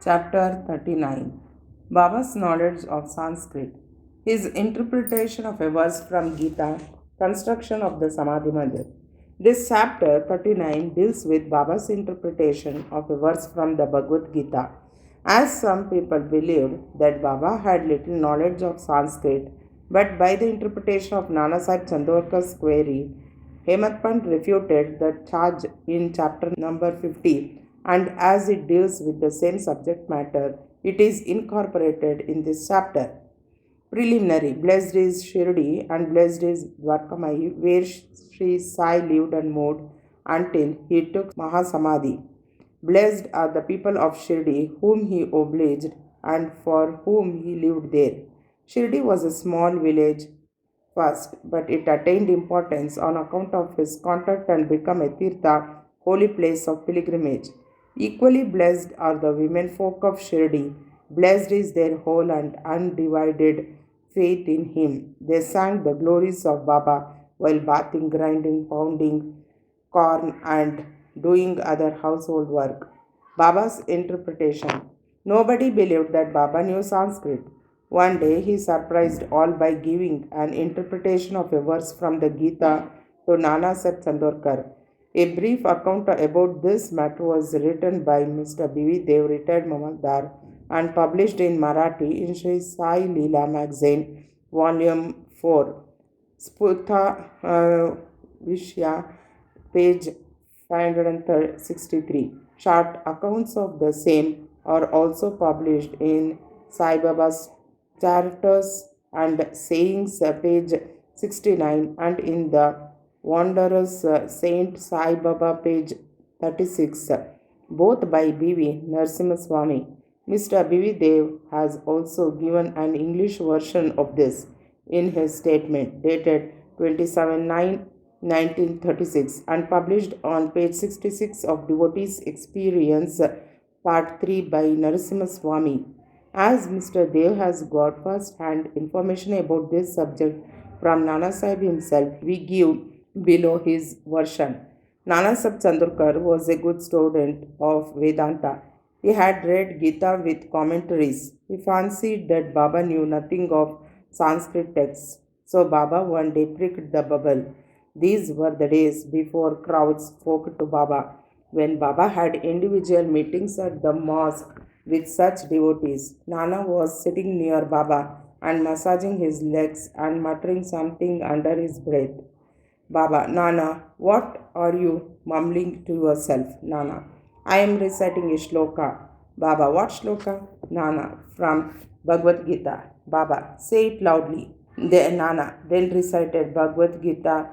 Chapter 39. Baba's knowledge of Sanskrit. His interpretation of a verse from Gita, construction of the Samadhi Mandir. This chapter 39 deals with Baba's interpretation of a verse from the Bhagavad Gita. As some people believed that Baba had little knowledge of Sanskrit, but by the interpretation of Nana Sahib Chandorkar's query, Hemant Pant refuted the charge in chapter number 50, and as it deals with the same subject matter, it is incorporated in this chapter. Preliminary. Blessed is Shirdi and blessed is Dwarkamai, where Sri Sai lived and moved until he took Mahasamadhi. Blessed are the people of Shirdi, whom he obliged and for whom he lived there. Shirdi was a small village first, but it attained importance on account of his contact and became a Tirtha, holy place of pilgrimage. Equally blessed are the women folk of Shirdi. Blessed is their whole and undivided faith in him. They sang the glories of Baba while bathing, grinding, pounding corn, and doing other household work. Baba's interpretation. Nobody believed that Baba knew Sanskrit. One day he surprised all by giving an interpretation of a verse from the Gita to Nana Sahib Chandorkar. A brief account about this matter was written by Mr. B.V. Dev, retired Mamadar, and published in Marathi in Sri Sai Leela magazine, volume 4. Sputha Vishya, page 563. Short accounts of the same are also published in Sai Baba's Charters and Sayings, page 69, and in the Wanderers Saint Sai Baba, page 36, both by B.V. Narasimha. Mr. B.V. Dev has also given an English version of this in his statement dated 27/9/1936 and published on page 66 of Devotee's Experience, part 3 by Narasimha. As Mr. Dev has got first-hand information about this subject from Nana Sahib himself, we give below his version. Nana Sahib Chandorkar was a good student of Vedanta. He had read Gita with commentaries. He fancied that Baba knew nothing of Sanskrit texts. So Baba one day pricked the bubble. These were the days before crowds spoke to Baba, when Baba had individual meetings at the mosque with such devotees. Nana was sitting near Baba and massaging his legs and muttering something under his breath. Baba, Nana, what are you mumbling to yourself? Nana, I am reciting a shloka. Baba, what shloka? Nana, from Bhagavad Gita. Baba, say it loudly. Then Nana then recited Bhagavad Gita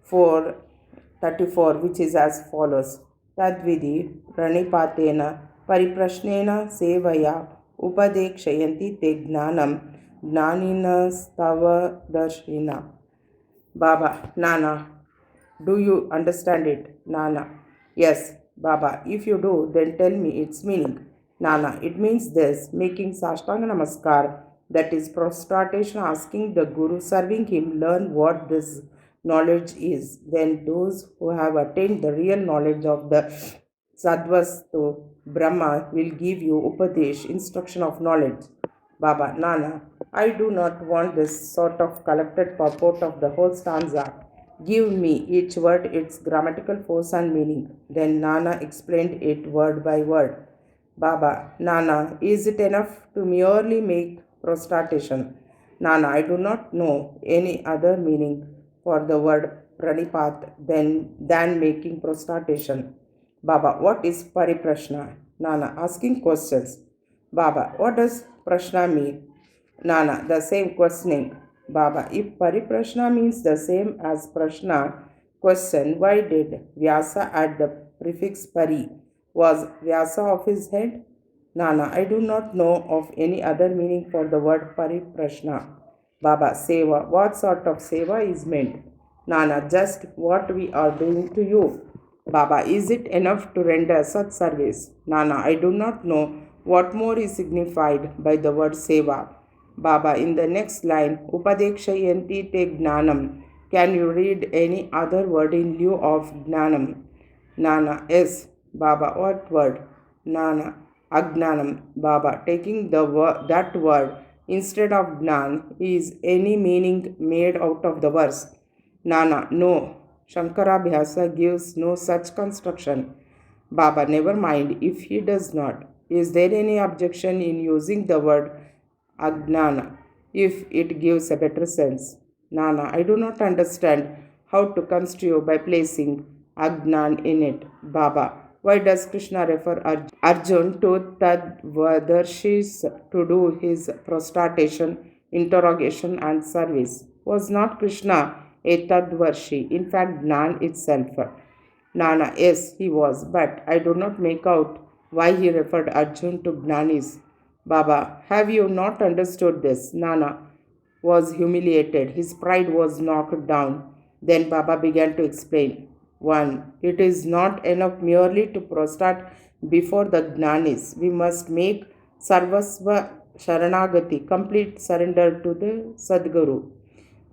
4:34, which is as follows. Tadvidi pranipatena pariprashnena sevaya upadekshayanti te gnanam gnaninastavadarshrina. Baba, Nana, do you understand it? Nana, yes. Baba, if you do, then tell me its meaning. Nana, it means this, making Sashtanga Namaskar, that is prostration, asking the Guru, serving him, learn what this knowledge is. Then those who have attained the real knowledge of the Sadvastu Brahma will give you Upadesh, instruction of knowledge. Baba, Nana, I do not want this sort of collected purport of the whole stanza. Give me each word its grammatical force and meaning. Then Nana explained it word by word. Baba, Nana, is it enough to merely make prostration? Nana, I do not know any other meaning for the word pranipat than making prostration. Baba, what is pariprashna? Nana, asking questions. Baba, what does prashna mean? Nana, the same questioning. Baba, if pariprashna means the same as prashna, question, why did Vyasa add the prefix pari? Was Vyasa off his head? Nana, I do not know of any other meaning for the word pariprashna. Baba, seva. What sort of seva is meant? Nana, just what we are doing to you. Baba, is it enough to render such service? Nana, I do not know what more is signified by the word seva. Baba, in the next line, Upadekshayanti te gnanam. Can you read any other word in lieu of gnanam? Nana, yes. Baba, what word? Nana, Agnanam, Baba, taking that word instead of Gnan, is any meaning made out of the verse? Nana, no. Shankarabhyasa gives no such construction. Baba, never mind if he does not. Is there any objection in using the word Agnana if it gives a better sense? Nana, I do not understand how to construe by placing Agnan in it. Baba, why does Krishna refer Arjun to Tadvadarshis to do his prostration, interrogation, and service? Was not Krishna a Tadvarshi, in fact, Gnan itself? Nana, yes, he was, but I do not make out why he referred Arjun to Gnanis. Baba, have you not understood this? Nana was humiliated. His pride was knocked down. Then Baba began to explain. 1. It is not enough merely to prostrate before the Gnanis. We must make Sarvasva Sharanagati, complete surrender to the Sadguru.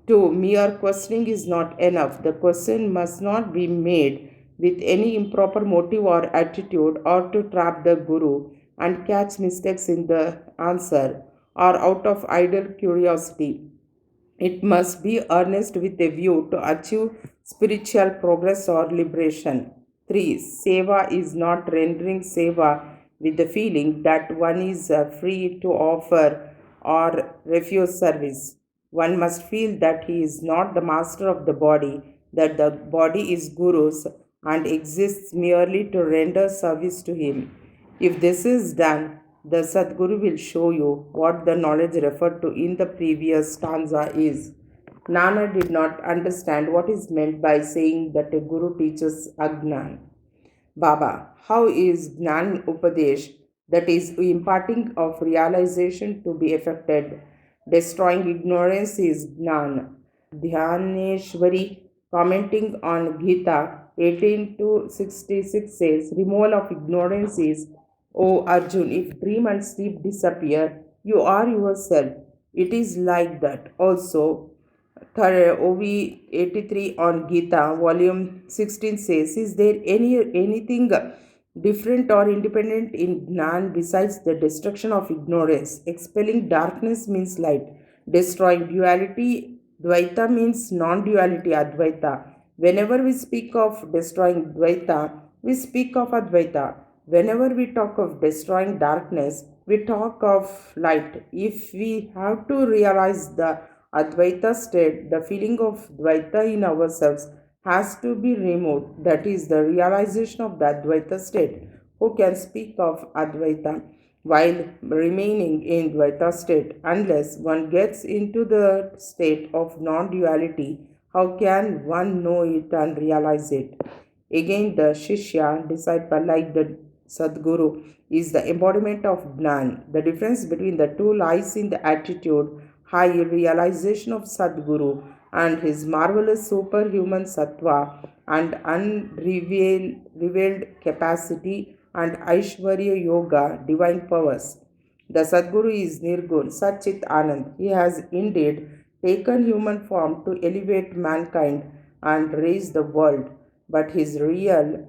2. Mere questioning is not enough. The question must not be made with any improper motive or attitude or to trap the Guru and catch mistakes in the answer or out of idle curiosity. It must be earnest with a view to achieve spiritual progress or liberation. 3. Seva is not rendering seva with the feeling that one is free to offer or refuse service. One must feel that he is not the master of the body, that the body is Guru's and exists merely to render service to him. If this is done, the Sadguru will show you what the knowledge referred to in the previous stanza is. Nana did not understand what is meant by saying that a Guru teaches Agnan. Baba, how is Gnan Upadesh, that is, imparting of realization to be effected? Destroying ignorance is Gnan. Dhyaneshwari, commenting on Gita 18 to 66, says, removal of ignorance is, O Arjun, if dream and sleep disappear, you are yourself. It is like that. Also, OV 83 on Gita, volume 16 says, is there anything different or independent in Gnan besides the destruction of ignorance? Expelling darkness means light. Destroying duality, Dvaita means non-duality, Advaita. Whenever we speak of destroying Dvaita, we speak of Advaita. Whenever we talk of destroying darkness, we talk of light. If we have to realize the Advaita state, the feeling of Dvaita in ourselves has to be removed. That is the realization of the Advaita state. Who can speak of Advaita while remaining in Dvaita state? Unless one gets into the state of non duality, how can one know it and realize it? Again, the Shishya, disciple like the Sadguru, is the embodiment of Gnan. The difference between the two lies in the attitude, high realization of Sadguru and his marvelous superhuman sattva and unrevealed capacity and Aishwarya Yoga, divine powers. The Sadguru is Nirgun, Satchit Anand. He has indeed taken human form to elevate mankind and raise the world, but his real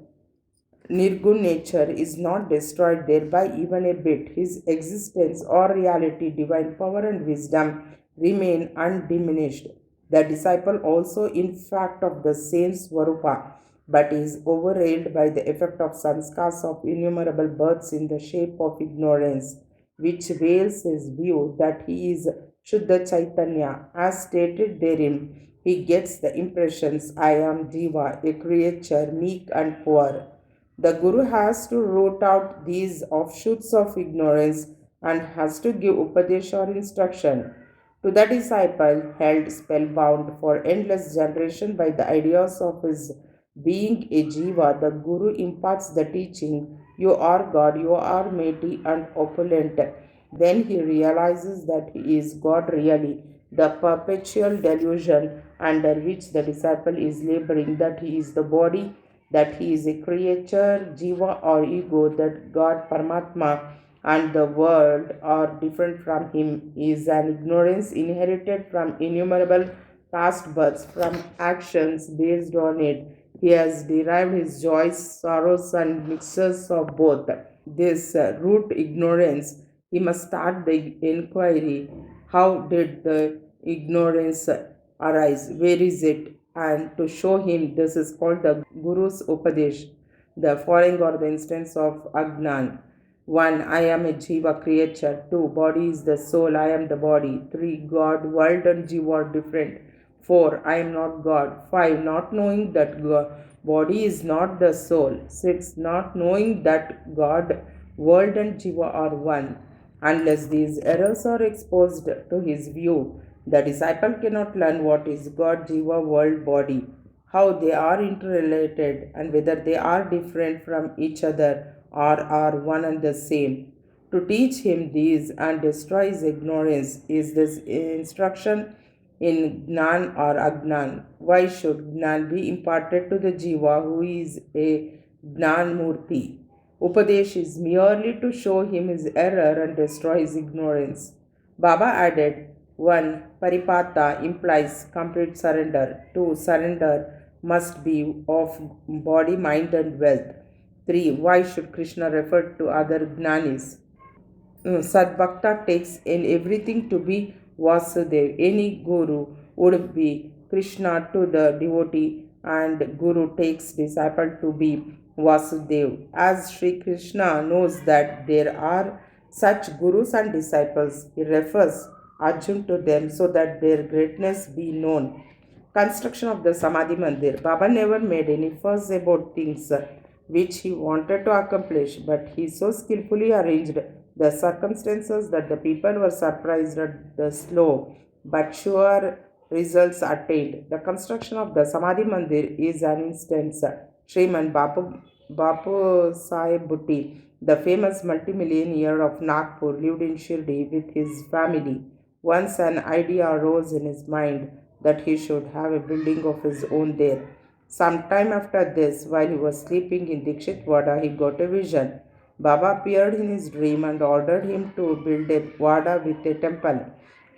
Nirgun nature is not destroyed thereby even a bit. His existence or reality, divine power and wisdom remain undiminished. The disciple also in fact of the same Swarupa, but is overwhelmed by the effect of sanskars of innumerable births in the shape of ignorance, which veils his view that he is Shuddha Chaitanya. As stated therein, he gets the impressions, I am Jiva, a creature meek and poor. The Guru has to root out these offshoots of ignorance and has to give Upadesh or instruction to the disciple held spellbound for endless generation by the ideas of his being a Jiva. The Guru imparts the teaching, you are God, you are mighty and opulent. Then he realizes that he is God really, the perpetual delusion under which the disciple is laboring, that he is the body, that he is a creature, jiva or ego, that God, Paramatma, and the world are different from him, is an ignorance inherited from innumerable past births, from actions based on it. He has derived his joys, sorrows, and mixtures of both. this root ignorance, he must start the inquiry. How did the ignorance arise? Where is it? And to show him this is called the Guru's Upadesh, the following or the instance of Agnan. 1. I am a Jiva creature. 2. Body is the soul. I am the body. 3. God, world, and Jiva are different. 4. I am not God. 5. Not knowing that body is not the soul. 6. Not knowing that God, world, and Jiva are one. Unless these errors are exposed to his view, the disciple cannot learn what is God, Jiva, world, body, how they are interrelated, and whether they are different from each other or are one and the same. To teach him these and destroy his ignorance is this instruction in Gnan or Agnan. Why should Gnan be imparted to the Jiva who is a Gnan Murti? Upadesh is merely to show him his error and destroy his ignorance. Baba added 1. Paripata implies complete surrender. 2. Surrender must be of body, mind, and wealth. 3. Why should Krishna refer to other Gnanis? Sadbhakta takes in everything to be Vasudev. Any guru would be Krishna to the devotee, and guru takes disciple to be Vasudev. As Sri Krishna knows that there are such gurus and disciples, he refers Arjun to them so that their greatness be known. Construction of the Samadhi Mandir. Baba never made any fuss about things which he wanted to accomplish, but he so skillfully arranged the circumstances that the people were surprised at the slow but sure results attained. The construction of the Samadhi Mandir is an instance. Sriman Bapu Sahib Bhutti, the famous multimillionaire of Nagpur, lived in Shirdi with his family. Once an idea arose in his mind that he should have a building of his own there. Some time after this, while he was sleeping in Dikshit Wada, he got a vision. Baba appeared in his dream and ordered him to build a Wada with a temple.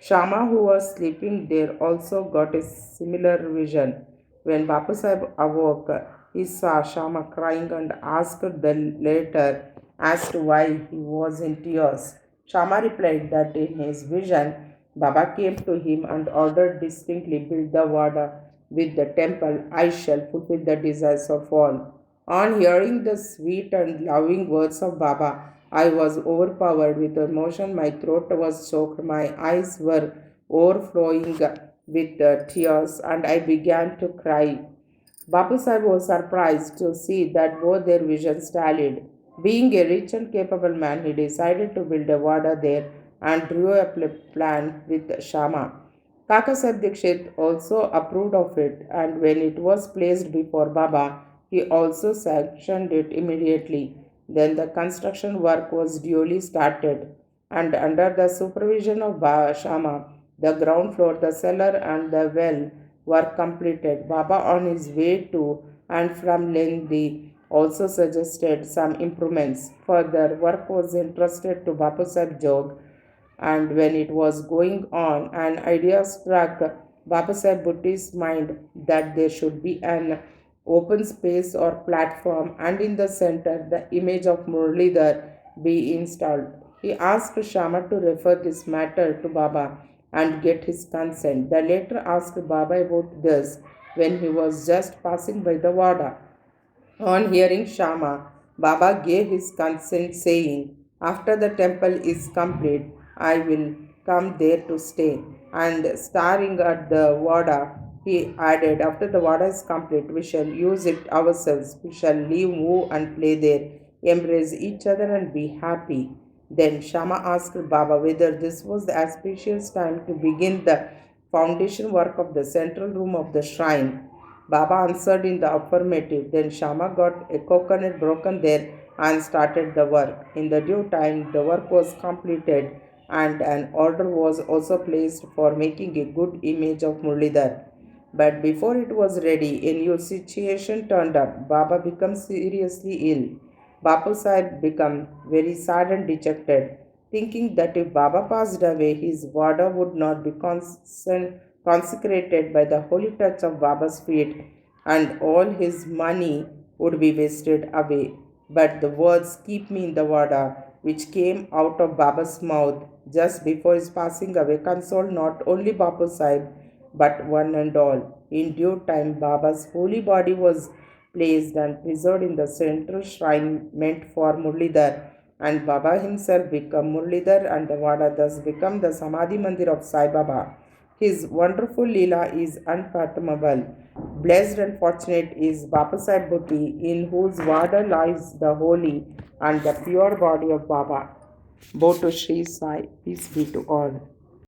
Shama, who was sleeping there, also got a similar vision. When Bapu Sahib awoke, he saw Shama crying and asked the latter as to why he was in tears. Shama replied that in his vision, Baba came to him and ordered distinctly, build the Vada with the temple, I shall fulfill the desires of all. On hearing the sweet and loving words of Baba, I was overpowered with emotion. My throat was choked, my eyes were overflowing with tears, and I began to cry. Bapu Sahib was surprised to see that both their visions tallied. Being a rich and capable man, he decided to build a Vada there and drew a plan with Shama. Kaka Sahib Dikshit also approved of it, and when it was placed before Baba, he also sanctioned it immediately. Then the construction work was duly started, and under the supervision of Shama, the ground floor, the cellar, and the well were completed. Baba, on his way to and from Lendi, also suggested some improvements. Further, work was entrusted to Bapu Sahib Jog, and when it was going on, an idea struck Babasaheb Bhutti's mind that there should be an open space or platform, and in the center the image of Muralidhar be installed. He asked Shama to refer this matter to Baba and get his consent. The latter asked Baba about this when he was just passing by the Wada. On hearing Shama, Baba gave his consent, saying, after the temple is complete, I will come there to stay. And staring at the Vada, he added, after the Vada is complete, we shall use it ourselves. We shall live, move, and play there, embrace each other, and be happy. Then Shama asked Baba whether this was the auspicious time to begin the foundation work of the central room of the shrine. Baba answered in the affirmative. Then Shama got a coconut broken there and started the work. In the due time, the work was completed and an order was also placed for making a good image of Muralidhar. But before it was ready, a new situation turned up. Baba became seriously ill. Bapu Sahib became very sad and dejected, thinking that if Baba passed away, his Vada would not be consecrated by the holy touch of Baba's feet, and all his money would be wasted away. but the words keep me in the Vada, which came out of Baba's mouth just before his passing away, consoled not only Bapu Sahib but one and all. In due time, Baba's holy body was placed and preserved in the central shrine meant for Murlidhar, and Baba himself became Murlidhar, and the Vada thus became the Samadhi Mandir of Sai Baba. His wonderful Leela is unfathomable. Blessed and fortunate is Baba Sahib Bhuti, in whose Vada lies the holy and the pure body of Baba. Boto Shri Sai, peace be to all.